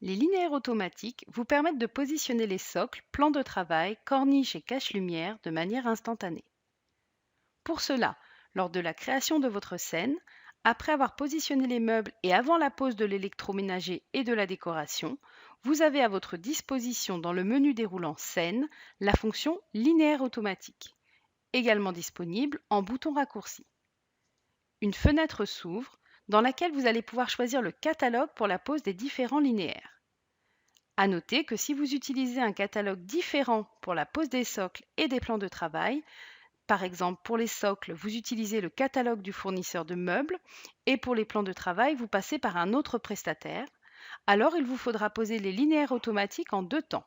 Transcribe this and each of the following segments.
Les linéaires automatiques vous permettent de positionner les socles, plans de travail, corniches et cache-lumière de manière instantanée. Pour cela, lors de la création de votre scène, après avoir positionné les meubles et avant la pose de l'électroménager et de la décoration, vous avez à votre disposition dans le menu déroulant Scène la fonction linéaire automatique, également disponible en bouton raccourci. Une fenêtre s'ouvre dans laquelle vous allez pouvoir choisir le catalogue pour la pose des différents linéaires. À noter que si vous utilisez un catalogue différent pour la pose des socles et des plans de travail, par exemple pour les socles, vous utilisez le catalogue du fournisseur de meubles et pour les plans de travail, vous passez par un autre prestataire, alors il vous faudra poser les linéaires automatiques en deux temps.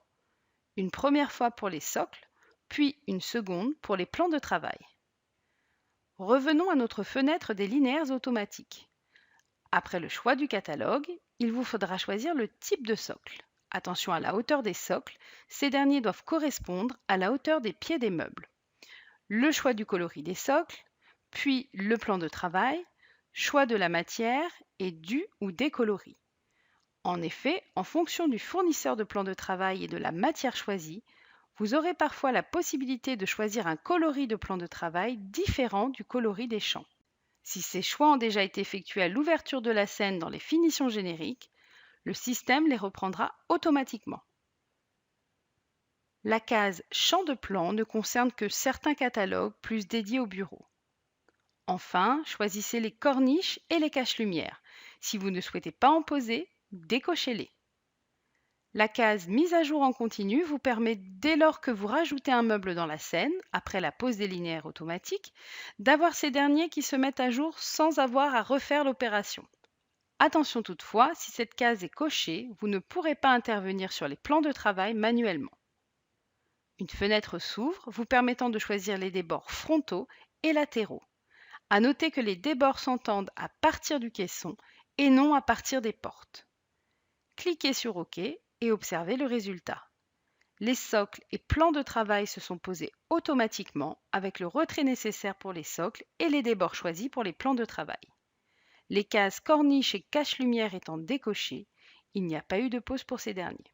Une première fois pour les socles, puis une seconde pour les plans de travail. Revenons à notre fenêtre des linéaires automatiques. Après le choix du catalogue, il vous faudra choisir le type de socle. Attention à la hauteur des socles, ces derniers doivent correspondre à la hauteur des pieds des meubles. Le choix du coloris des socles, puis le plan de travail, choix de la matière et du ou des coloris. En effet, en fonction du fournisseur de plan de travail et de la matière choisie, vous aurez parfois la possibilité de choisir un coloris de plan de travail différent du coloris des champs. Si ces choix ont déjà été effectués à l'ouverture de la scène dans les finitions génériques, le système les reprendra automatiquement. La case Champ de plan ne concerne que certains catalogues plus dédiés au bureau. Enfin, choisissez les corniches et les cache-lumière. Si vous ne souhaitez pas en poser, décochez-les. La case Mise à jour en continu vous permet, dès lors que vous rajoutez un meuble dans la scène, après la pose des linéaires automatiques, d'avoir ces derniers qui se mettent à jour sans avoir à refaire l'opération. Attention toutefois, si cette case est cochée, vous ne pourrez pas intervenir sur les plans de travail manuellement. Une fenêtre s'ouvre, vous permettant de choisir les débords frontaux et latéraux. À noter que les débords s'entendent à partir du caisson et non à partir des portes. Cliquez sur OK et observez le résultat. Les socles et plans de travail se sont posés automatiquement avec le retrait nécessaire pour les socles et les débords choisis pour les plans de travail. Les cases corniche et cache-lumière étant décochées, il n'y a pas eu de pause pour ces derniers.